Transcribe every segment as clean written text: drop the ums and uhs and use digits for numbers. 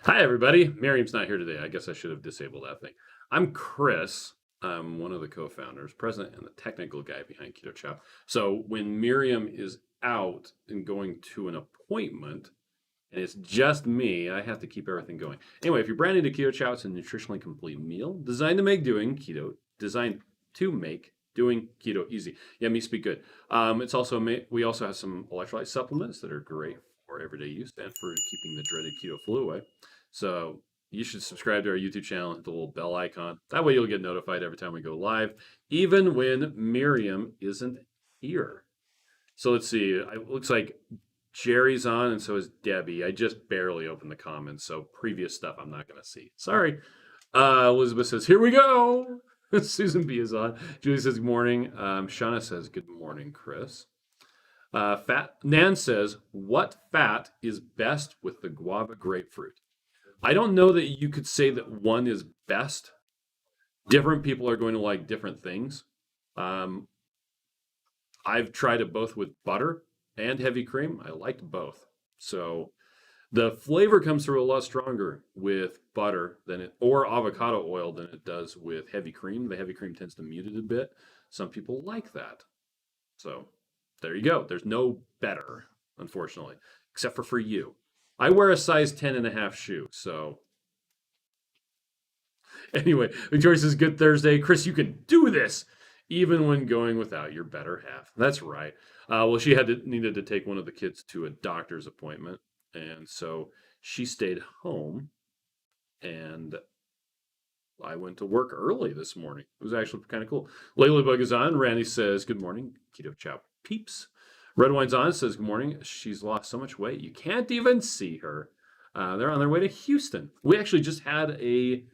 Hi, everybody. Miriam's not here today. I guess I should have disabled that thing. I'm Chris. I'm one of the co-founders, president, and the technical guy behind Keto Chow. So when Miriam is out and going to an appointment, and it's just me, I have to keep everything going. Anyway, if you're brand new to Keto Chow, it's a nutritionally complete meal designed to make doing keto, designed to make doing keto easy. Yeah, me speak good. It's also we also have some electrolyte supplements that are great for everyday use and for keeping the dreaded keto flu away. So you should subscribe to our YouTube channel and hit the little bell icon. That way you'll get notified every time we go live, even when Miriam isn't here. So let's see. It looks like Jerry's on, and so is Debbie. I just barely opened the comments, so previous stuff I'm not going to see. Sorry. Elizabeth says, "Here we go." Susan B is on. Julie says, "Good morning." Shauna says, "Good morning, Chris." Fat Nan says, "What fat is best with the guava grapefruit?" I don't know that you could say that one is best. Different people are going to like different things. Um, I've tried it both with butter and heavy cream. I liked both. So the flavor comes through a lot stronger with butter than it or avocado oil than it does with heavy cream. The heavy cream tends to mute it a bit. Some people like that. So there you go. There's no better, unfortunately, except for you. I wear a size 10 and a half shoe, so anyway, Victoria says, "Good Thursday. Chris, you can do this even when going without your better half." That's right. Well, she needed to take one of the kids to a doctor's appointment. And so she stayed home, and I went to work early this morning. It was actually kind of cool. Ladybug is on. Randy says, "Good morning, Keto Chow peeps." Red Wine's on, says, "Good morning." She's lost so much weight, you can't even see her. They're on their way to Houston. We actually just had a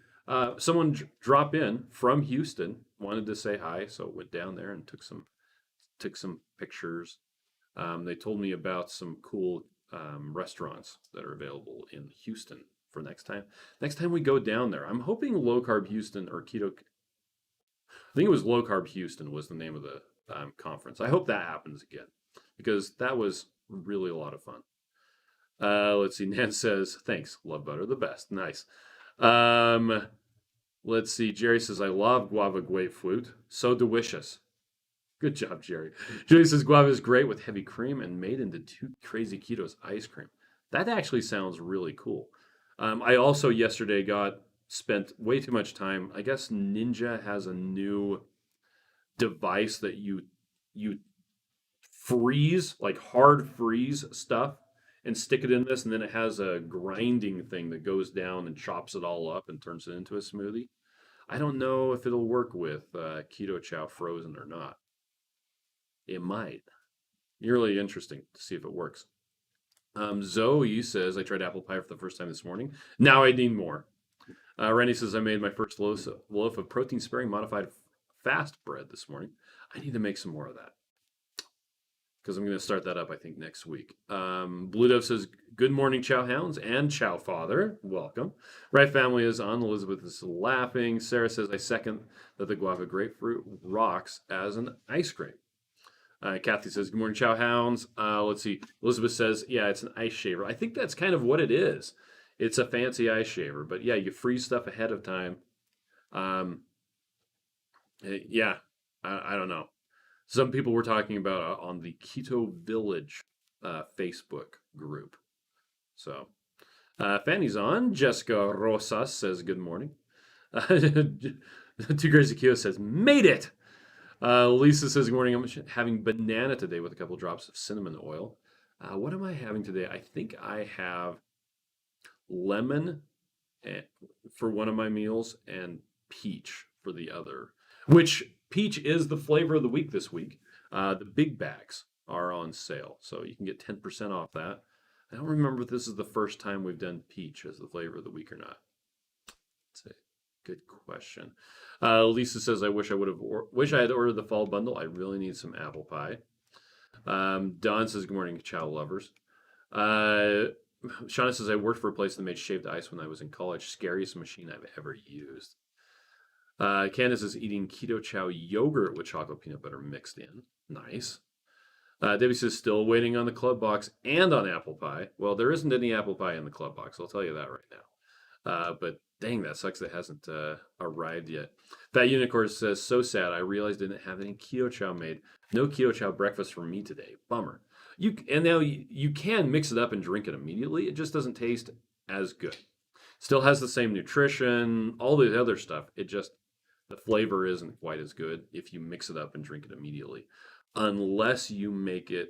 someone drop in from Houston, wanted to say hi, so went down there and took some pictures. They told me about some cool restaurants that are available in Houston for next time. Next time we go down there, I'm hoping Low Carb Houston or Keto. I think it was Low Carb Houston was the name of the conference. I hope that happens again because that was really a lot of fun. Let's see. Nan says, "Thanks, love butter, the best." Nice. Um, let's see. Jerry says, "I love guava grapefruit. So delicious." Good job, Jerry. Julie says, "Guava is great with heavy cream and made into two crazy ketos ice cream." That actually sounds really cool. I also yesterday spent way too much time. I guess Ninja has a new device that you freeze, like hard freeze stuff, and stick it in this, and then it has a grinding thing that goes down and chops it all up and turns it into a smoothie. I don't know if it'll work with Keto Chow frozen or not. It might. Really interesting to see if it works. Zoe says, "I tried apple pie for the first time this morning. Now I need more." Randy says, "I made my first loaf of protein sparing modified fast bread this morning. I need to make some more of that because I'm going to start that up, I think, next week." Blue Dove says, "Good morning, Chow Hounds and Chow Father. Welcome." Right Family is on. Elizabeth is laughing. Sarah says, "I second that the guava grapefruit rocks as an ice cream." Kathy says, "Good morning, Chow Hounds." Let's see. Elizabeth says, "Yeah, it's an ice shaver." I think that's kind of what it is. It's a fancy ice shaver, but yeah, you freeze stuff ahead of time. Um, yeah, I don't know. Some people were talking about on the Keto Village Facebook group. So Fanny's on. Jessica Rosas says, "Good morning." Two Crazy Kyo says, "Made it." Lisa says, "Good morning. I'm having banana today with a couple drops of cinnamon oil." What am I having today? I think I have lemon eh, for one of my meals and peach for the other, which peach is the flavor of the week this week. The big bags are on sale, so you can get 10% off that. I don't remember if this is the first time we've done peach as the flavor of the week or not. It's a good question. Lisa says, "I wish I had ordered the fall bundle. I really need some apple pie." Don says, "Good morning, Chow lovers." Uh, Shauna says, "I worked for a place that made shaved ice when I was in college. Scariest machine I've ever used." Candace is eating Keto Chow yogurt with chocolate peanut butter mixed in. Nice. Debbie says, still waiting on the club box and on apple pie. Well, there isn't any apple pie in the club box. I'll tell you that right now. But dang, that sucks. That hasn't arrived yet. That unicorn says, so sad. I realized I didn't have any keto chow made. No keto chow breakfast for me today. Bummer. And now you can mix it up and drink it immediately. It just doesn't taste as good. Still has the same nutrition, all the other stuff. It just the flavor isn't quite as good if you mix it up and drink it immediately, unless you make it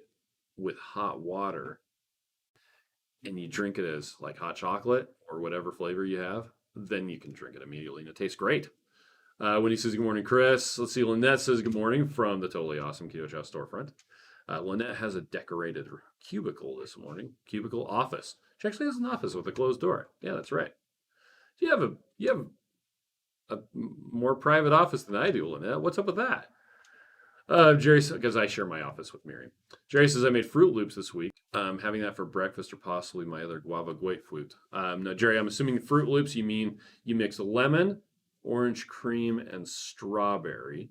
with hot water and you drink it as like hot chocolate or whatever flavor you have. Then you can drink it immediately and it tastes great. When he says good morning, Chris. Let's see. Lynette says good morning from the totally awesome Keto Chow storefront. Lynette has a decorated cubicle this morning. Cubicle office. She actually has an office with a closed door. Yeah, that's right. You have a more private office than I do, Lynette. What's up with that? Jerry, because I share my office with Miriam. Jerry says I made Fruit Loops this week. Having that for breakfast or possibly my other guava grapefruit. Now, Jerry, I'm assuming Fruit Loops, you mean you mix lemon, orange cream, and strawberry.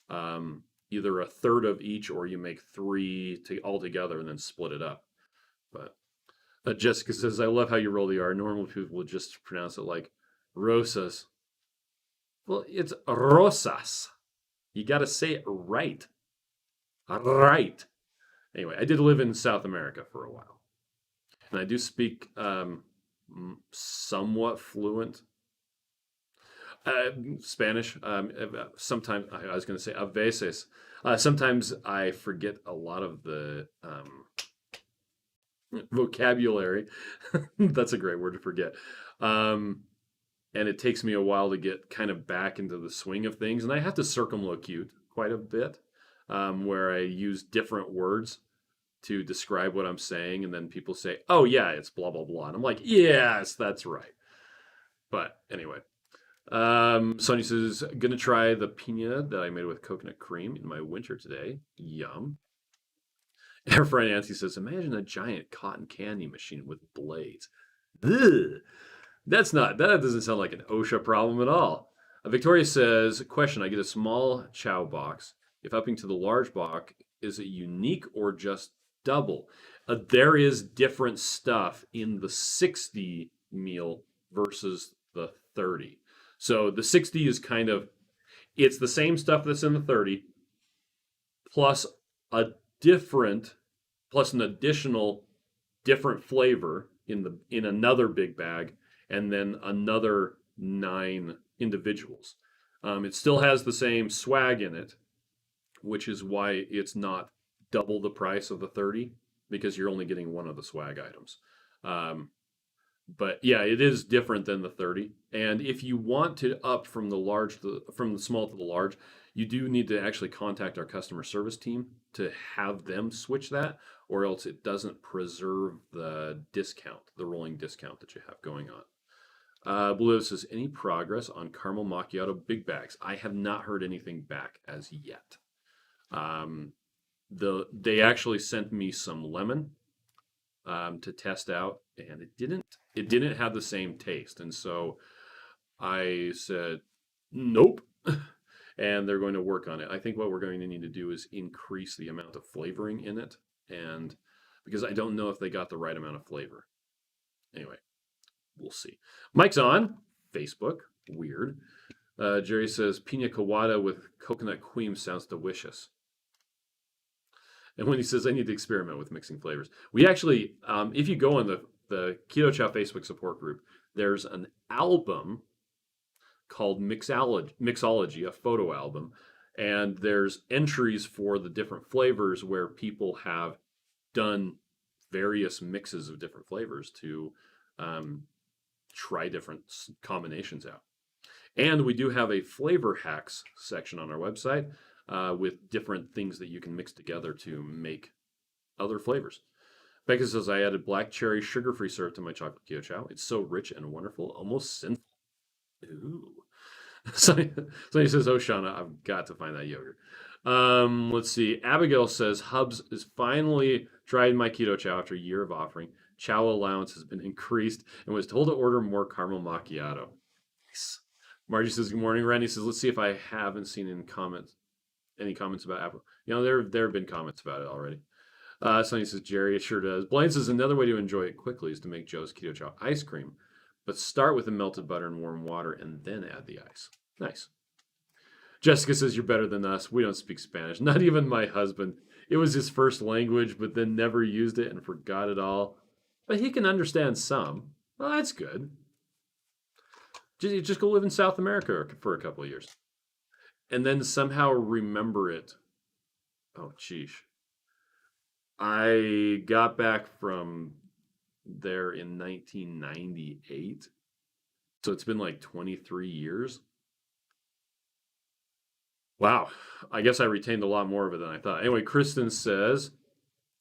Either a third of each or you make three all together and then split it up. But Jessica says, I love how you roll the R. Normal people would just pronounce it like rosas. Well, it's rosas. You got to say it right. Right. Anyway, I did live in South America for a while. And I do speak somewhat fluent Spanish. Sometimes, I was going to say a veces. Sometimes I forget a lot of the vocabulary. That's a great word to forget. And it takes me a while to get kind of back into the swing of things. And I have to circumlocute quite a bit, where I use different words to describe what I'm saying. And then people say, oh, yeah, it's blah, blah, blah. And I'm like, yes, that's right. But anyway, Sonia says, gonna try the pina that I made with coconut cream in my winter today. Yum. Our friend Nancy says, imagine a giant cotton candy machine with blades. Ugh. That doesn't sound like an OSHA problem at all. Victoria says, question, I get a small chow box. If upping to the large box, is it unique or just double? There is different stuff in the 60 meal versus the 30. So the 60 is it's the same stuff that's in the 30 plus a plus an additional different flavor in another big bag, and then another 9 individuals. It still has the same swag in it, which is why it's not double the price of the 30, because you're only getting one of the swag items. But yeah, it is different than the 30. And if you want to up from from the small to the large, you do need to actually contact our customer service team to have them switch that, or else it doesn't preserve the rolling discount that you have going on. Blue says, any progress on caramel macchiato big bags? I have not heard anything back as yet. They actually sent me some lemon to test out, and it didn't have the same taste, and so I said nope. And they're going to work on it. I think what we're going to need to do is increase the amount of flavoring in it, and because I don't know if they got the right amount of flavor. Anyway, we'll see. Mike's on Facebook. Weird. Jerry says pina colada with coconut cream sounds delicious. And when he says I need to experiment with mixing flavors, we actually, if you go on the Keto Chow Facebook support group, there's an album called Mixology, a photo album, and there's entries for the different flavors where people have done various mixes of different flavors to try different combinations out. And we do have a flavor hacks section on our website with different things that you can mix together to make other flavors. Becca says, I added black cherry sugar-free syrup to my chocolate Keto Chow. It's so rich and wonderful, almost sinful. Ooh. Sonny says, oh, Shauna, I've got to find that yogurt. Let's see. Abigail says, Hubs is finally tried my Keto Chow after a year of offering. Chow allowance has been increased and was told to order more caramel macchiato. Nice. Margie says, good morning. Randy says, let's see if I haven't seen in comments Any comments about apple? There have been comments about it already. Sonny says, Jerry, it sure does. Blaine says, another way to enjoy it quickly is to make Joe's Keto Chow ice cream, but start with the melted butter and warm water and then add the ice. Nice. Jessica says, you're better than us. We don't speak Spanish. Not even my husband. It was his first language, but then never used it and forgot it all. But he can understand some. Well, that's good. Just go live in South America for a couple of years. And then somehow remember it. Oh, sheesh. I got back from there in 1998. So it's been like 23 years. Wow. I guess I retained a lot more of it than I thought. Anyway, Kristen says,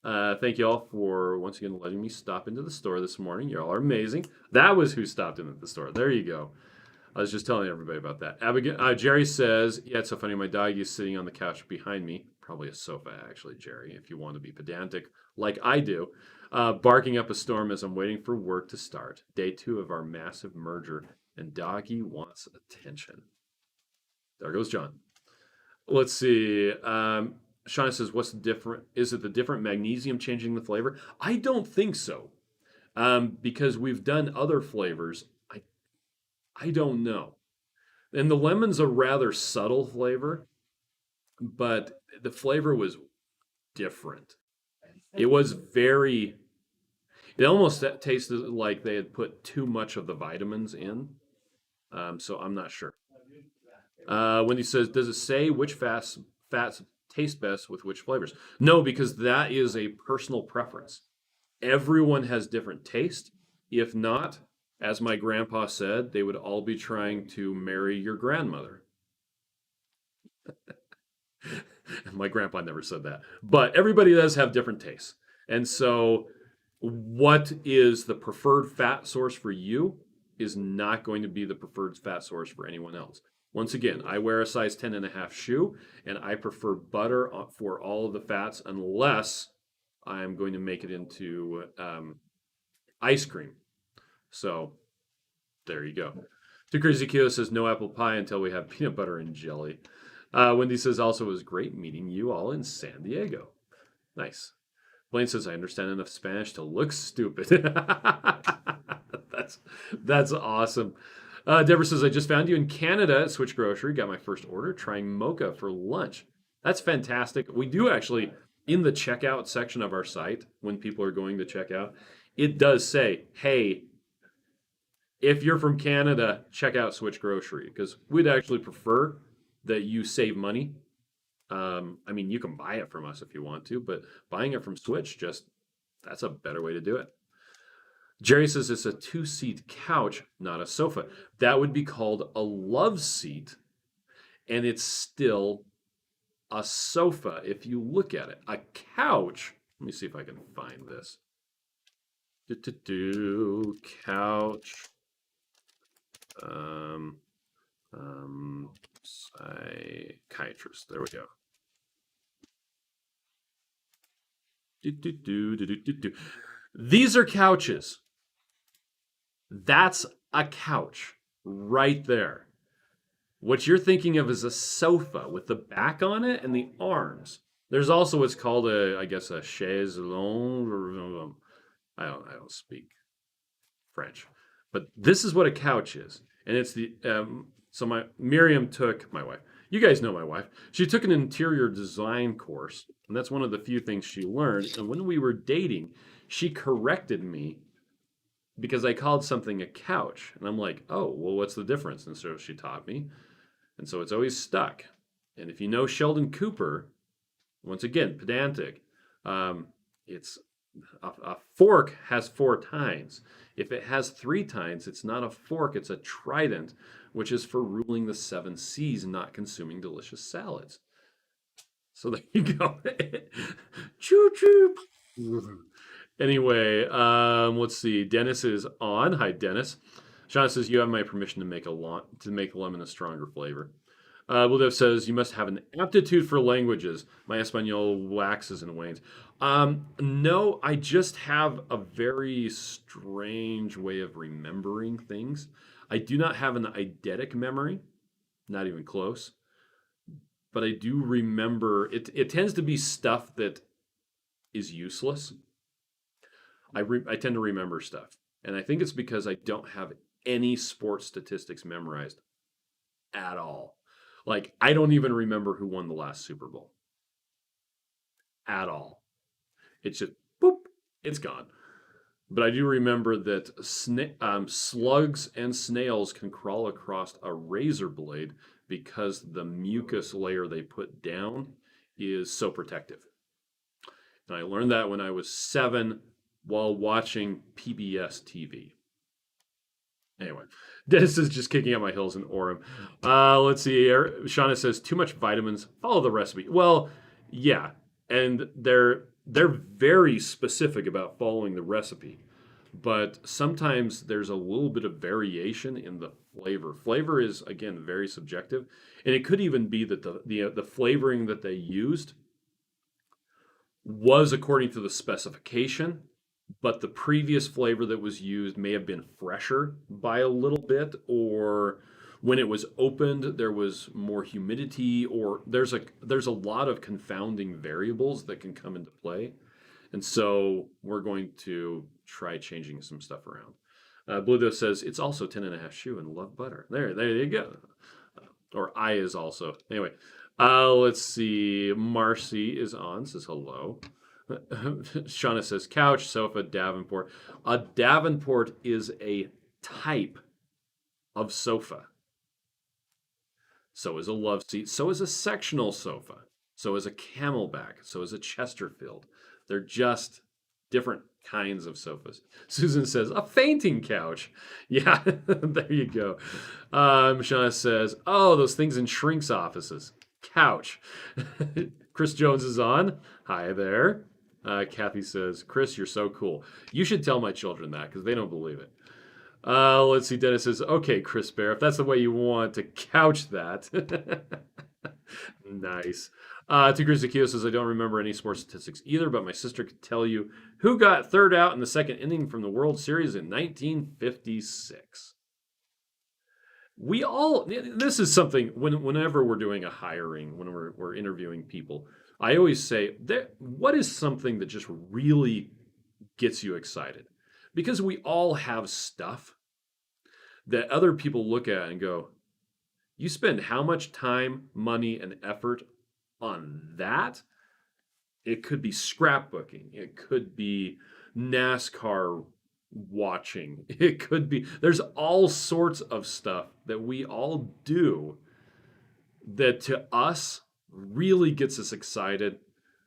thank you all for once again letting me stop into the store this morning. You all are amazing. That was who stopped in at the store. There you go. I was just telling everybody about that. Jerry says, yeah, it's so funny. My dog is sitting on the couch behind me. Probably a sofa, actually, Jerry, if you want to be pedantic like I do. Barking up a storm as I'm waiting for work to start. Day 2 of our massive merger, and doggy wants attention. There goes John. Let's see. Shauna says, what's the different? Is it the different magnesium changing the flavor? I don't think so. Because we've done other flavors. I don't know. And the lemon's a rather subtle flavor, but the flavor was different. It was very, it almost tasted like they had put too much of the vitamins in. So I'm not sure. Wendy says, does it say which fats taste best with which flavors? No, because that is a personal preference. Everyone has different taste. If not, as my grandpa said, they would all be trying to marry your grandmother. My grandpa never said that. But everybody does have different tastes. And so, what is the preferred fat source for you is not going to be the preferred fat source for anyone else. Once again, I wear a size 10.5 shoe, and I prefer butter for all of the fats unless I'm going to make it into ice cream. So there you go. Too Crazy Keto says no apple pie until we have peanut butter and jelly. Wendy says also it was great meeting you all in San Diego. Nice. Blaine says I understand enough Spanish to look stupid. that's awesome. Deborah says I just found you in Canada at Switch Grocery. Got my first order trying mocha for lunch. That's fantastic. We do actually in the checkout section of our site when people are going to check out, it does say, hey, if you're from Canada, check out Switch Grocery because we'd actually prefer that you save money. I mean, you can buy it from us if you want to, but buying it from Switch, that's a better way to do it. Jerry says it's a 2-seat couch, not a sofa. That would be called a love seat, and it's still a sofa if you look at it. A couch, let me see if I can find this. Couch. Psychiatrist. There we go. These are couches. That's a couch right there. What you're thinking of is a sofa with the back on it and the arms. There's also what's called I guess a chaise longue. I don't speak French, but this is what a couch is, and it's the so my wife. You guys know my wife. She took an interior design course, and that's one of the few things she learned. And when we were dating, she corrected me because I called something a couch, and I'm like, oh, well, what's the difference? And so she taught me, and so it's always stuck. And if you know Sheldon Cooper, once again, pedantic, it's a fork has 4 tines. If it has 3 tines, it's not a fork, it's a trident, which is for ruling the 7 seas and not consuming delicious salads. So there you go. Choo choo. Anyway, let's see. Dennis is on. Hi, Dennis. Sean says you have my permission to make lemon a stronger flavor. Wildev says you must have an aptitude for languages. My Espanol waxes and wanes. No, I just have a very strange way of remembering things. I do not have an eidetic memory, not even close. but I do remember it tends to be stuff that is useless. I tend to remember stuff. And I think it's because I don't have any sports statistics memorized at all. Like I don't even remember who won the last Super Bowl at all. It's just boop, it's gone. But I do remember that slugs and snails can crawl across a razor blade because the mucus layer they put down is so protective. And I learned that when I was 7 while watching PBS TV. Anyway, Dennis is just kicking out my heels in Orem. Let's see. Shauna says too much vitamins. Follow the recipe. Well, yeah, and they're very specific about following the recipe, but sometimes there's a little bit of variation in the flavor. Flavor is again very subjective, and it could even be that the flavoring that they used was according to the specification, but the previous flavor that was used may have been fresher by a little bit, or when it was opened there was more humidity, or there's a lot of confounding variables that can come into play. And so we're going to try changing some stuff around. Bluto says it's also 10 and a half shoe and love butter. There you go. Or I is also. Anyway, let's see. Marcy is on, says hello. Shauna says couch, sofa, Davenport. A Davenport is a type of sofa. So is a love seat. So is a sectional sofa. So is a camelback. So is a Chesterfield. They're just different kinds of sofas. Susan says, a fainting couch. Yeah, there you go. Shauna says, oh, those things in shrinks' offices. Couch. Chris Jones is on. Hi there. Kathy says, Chris, you're so cool. You should tell my children that because they don't believe it. Let's see. Dennis says, okay, Chris Bear, if that's the way you want to couch that. Nice. To Chris Akio says, I don't remember any sports statistics either, but my sister could tell you who got third out in the second inning from the World Series in 1956. We all, this is something, whenever we're doing a hiring, when we're interviewing people, I always say, what is something that just really gets you excited? Because we all have stuff that other people look at and go, you spend how much time, money, and effort on that? It could be scrapbooking. It could be NASCAR watching. It could be, there's all sorts of stuff that we all do that to us really gets us excited.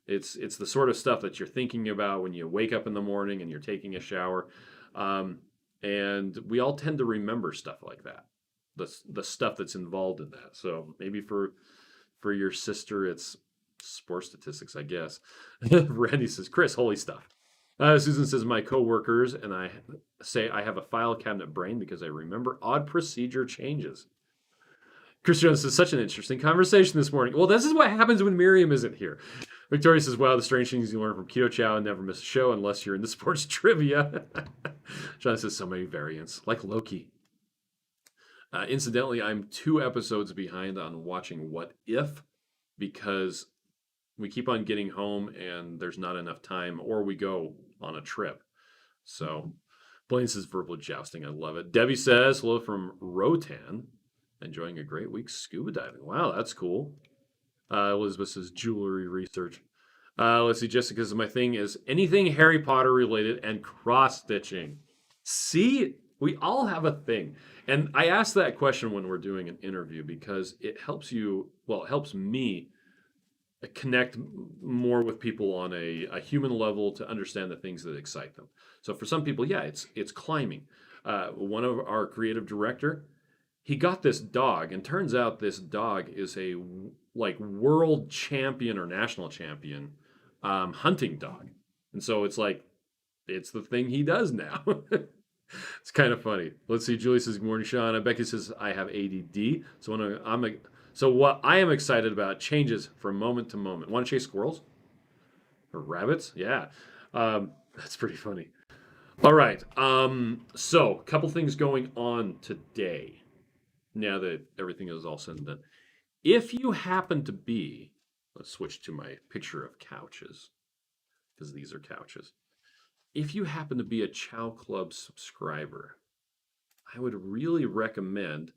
It's the sort of stuff that you're thinking about when you wake up in the morning and you're taking a shower. And we all tend to remember stuff like that. The stuff that's involved in that. So maybe for your sister, it's sports statistics, I guess. Randy says, Chris, holy stuff. Susan says, my coworkers and I say I have a file cabinet brain because I remember odd procedure changes. Chris Jones says, such an interesting conversation this morning. Well, this is what happens when Miriam isn't here. Victoria says, wow, the strange things you learn from Keto Chow and never miss a show unless you're in the sports trivia. John says, so many variants, like Loki. Incidentally, I'm 2 episodes behind on watching What If because we keep on getting home and there's not enough time, or we go on a trip. So Blaine says, verbal jousting. I love it. Debbie says, hello from Rotan. Enjoying a great week scuba diving. Wow, that's cool. Elizabeth says, jewelry research. Let's see. Jessica says, my thing is anything Harry Potter related and cross stitching. See, we all have a thing. And I ask that question when we're doing an interview because it helps you, well, it helps me connect more with people on a human level to understand the things that excite them. So for some people, yeah, it's climbing. One of our creative director, he got this dog, and turns out this dog is a like world champion or national champion hunting dog. And so it's like it's the thing he does now. It's kind of funny. Let's see. Julie says, good morning, Sean. Becky says, I have ADD. So what I am excited about changes from moment to moment. Want to chase squirrels? Or rabbits? Yeah. That's pretty funny. All right. So a couple things going on today. Now that everything is all said and done. If you happen to be, let's switch to my picture of couches, because these are couches. If you happen to be a Chow Club subscriber, I would really recommend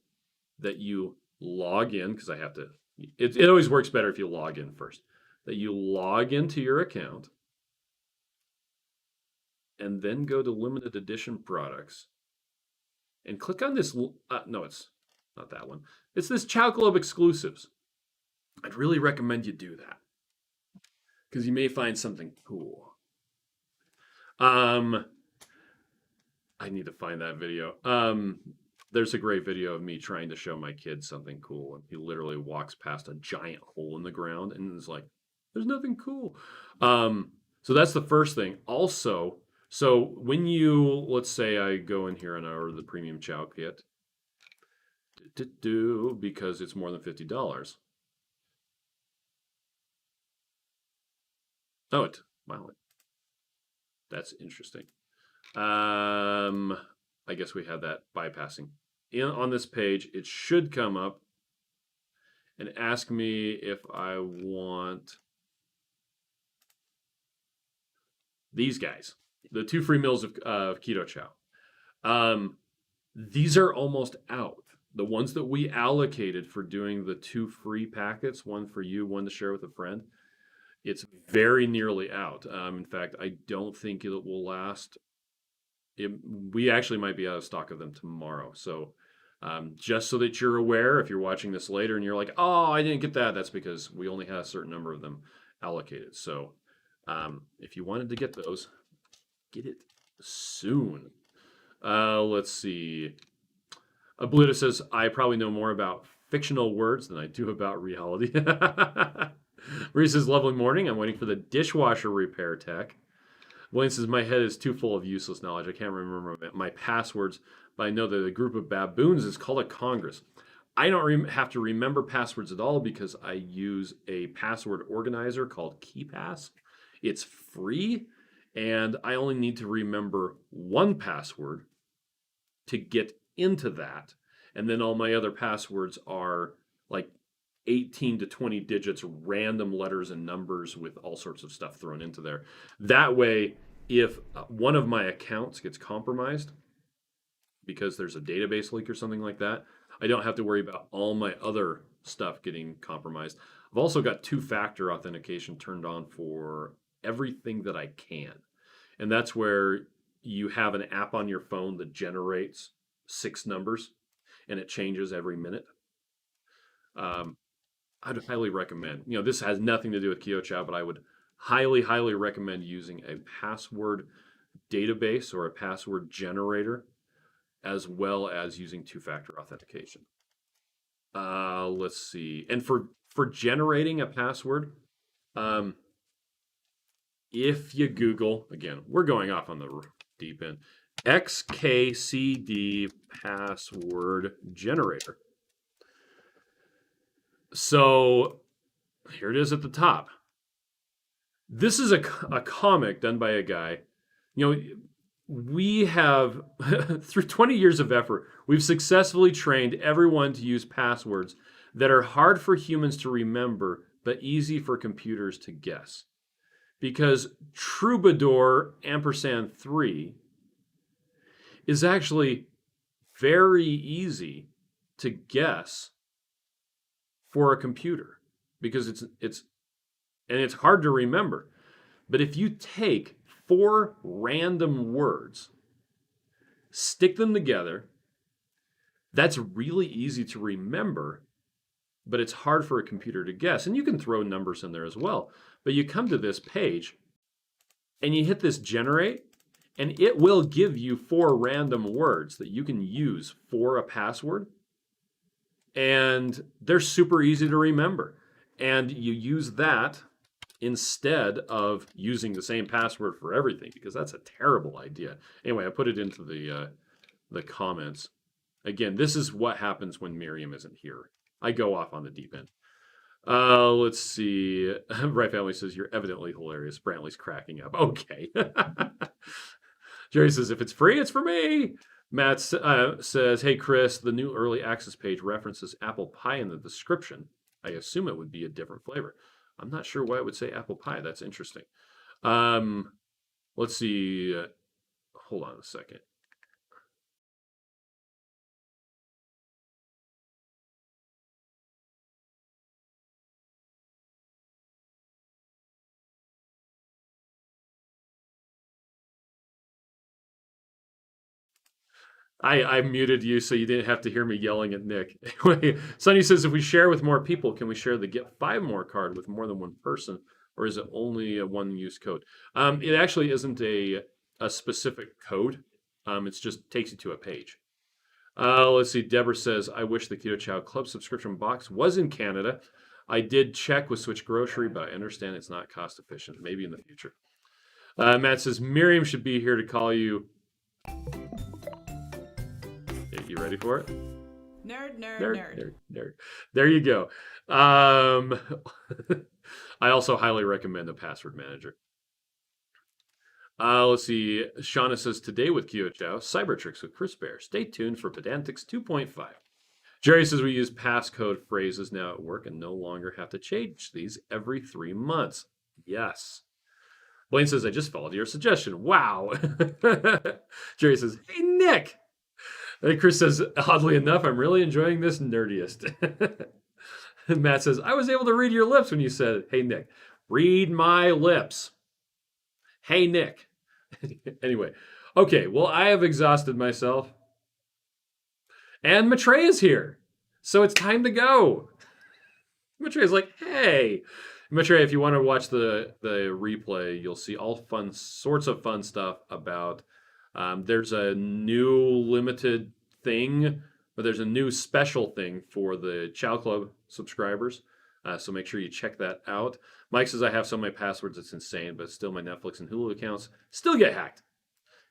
that you log in, because I have to, it always works better if you log in first, that you log into your account and then go to limited edition products and click on this. No, it's not that one. It's this Chow Club exclusives. I'd really recommend you do that because you may find something cool. I need to find that video. There's a great video of me trying to show my kid something cool, and he literally walks past a giant hole in the ground and is like, "There's nothing cool." So that's the first thing. Also, so when you, let's say I go in here and I order the premium chow kit, because it's more than $50. Oh, wow, that's interesting. I guess we have that bypassing. On this page, it should come up and ask me if I want these guys, the 2 free meals of Keto Chow. These are almost out. The ones that we allocated for doing the 2 free packets, one for you, one to share with a friend, it's very nearly out. In fact, I don't think it will last. We actually might be out of stock of them tomorrow. So just so that you're aware, if you're watching this later and you're like, oh, I didn't get that, that's because we only had a certain number of them allocated. So if you wanted to get those, get it soon. Let's see. Bluta says, I probably know more about fictional words than I do about reality. Marie says, lovely morning. I'm waiting for the dishwasher repair tech. Wayne says, my head is too full of useless knowledge. I can't remember my passwords, but I know that a group of baboons is called a Congress. I don't have to remember passwords at all because I use a password organizer called KeePass. It's free, and I only need to remember one password to get into that. And then all my other passwords are like 18 to 20 digits, random letters and numbers with all sorts of stuff thrown into there. That way, if one of my accounts gets compromised because there's a database leak or something like that, I don't have to worry about all my other stuff getting compromised. I've also got 2-factor authentication turned on for everything that I can. And that's where you have an app on your phone that generates 6 numbers and it changes every minute. I'd highly recommend, this has nothing to do with Keto Chow, but I would highly, highly recommend using a password database or a password generator, as well as using 2-factor authentication. Let's see. And for generating a password, if you Google, again, we're going off on the deep end, XKCD password generator. So here it is at the top. This is a comic done by a guy. We have, through 20 years of effort, we've successfully trained everyone to use passwords that are hard for humans to remember, but easy for computers to guess. Because Troubadour &3 is actually very easy to guess for a computer because it's hard to remember. But if you take 4 random words, stick them together, that's really easy to remember, but it's hard for a computer to guess. And you can throw numbers in there as well. But you come to this page and you hit this generate, and it will give you 4 random words that you can use for a password. And they're super easy to remember. And you use that instead of using the same password for everything, because that's a terrible idea. Anyway, I put it into the comments. Again, this is what happens when Miriam isn't here. I go off on the deep end. Let's see. Right Family says, you're evidently hilarious. Brantley's cracking up. Okay. Jerry says, if it's free, it's for me. Matt says, hey, Chris, the new early access page references apple pie in the description. I assume it would be a different flavor. I'm not sure why it would say apple pie. That's interesting. Um, let's see. Hold on a second. I muted you so you didn't have to hear me yelling at Nick. Anyway, Sonny says if we share with more people, can we share the get five more card with more than one person, or is it only a one use code? It actually isn't a specific code. It's just takes you to a page. Let's see. Deborah says, I wish the Keto Chow Club subscription box was in Canada. I did check with Switch Grocery, but I understand it's not cost efficient. Maybe in the future. Matt says, Miriam should be here to call you. You ready for it? Nerd. There you go. I also highly recommend a password manager. Let's see. Shauna says, today with Keto Chow, Cyber Tricks with Chris Bear. Stay tuned for Pedantics 2.5. Jerry says we use passcode phrases now at work and no longer have to change these every 3 months. Yes. Blaine says, I just followed your suggestion. Wow. Jerry says, hey, Nick. And Chris says, oddly enough, I'm really enjoying this nerdiest. Matt says, I was able to read your lips when you said, hey, Nick. Read my lips. Hey, Nick. Anyway, okay, well, I have exhausted myself. And Matre is here. So it's time to go. Matre is like, hey. Matre, if you want to watch the replay, you'll see all sorts of fun stuff about there's a new limited thing, but there's a new special thing for the Chow Club subscribers. So make sure you check that out. Mike says I have so many passwords, it's insane, but still my Netflix and Hulu accounts still get hacked.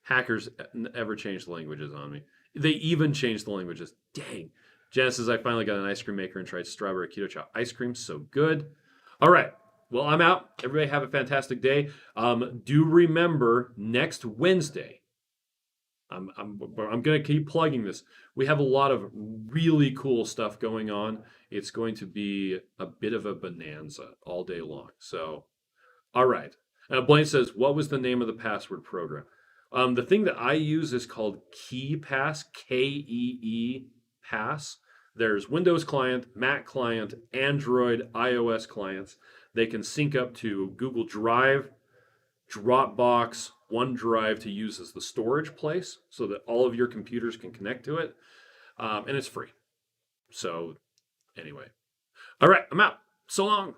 Hackers ever change the languages on me. They even change the languages. Dang. Janice says I finally got an ice cream maker and tried strawberry keto chow ice cream. So good. All right. Well, I'm out. Everybody have a fantastic day. Do remember next Wednesday. I'm going to keep plugging this. We have a lot of really cool stuff going on. It's going to be a bit of a bonanza all day long. So, all right. Blaine says, what was the name of the password program? The thing that I use is called KeePass, Kee Pass. There's Windows client, Mac client, Android, iOS clients. They can sync up to Google Drive, Dropbox, OneDrive to use as the storage place so that all of your computers can connect to it. And it's free. So, anyway. All right, I'm out. So long.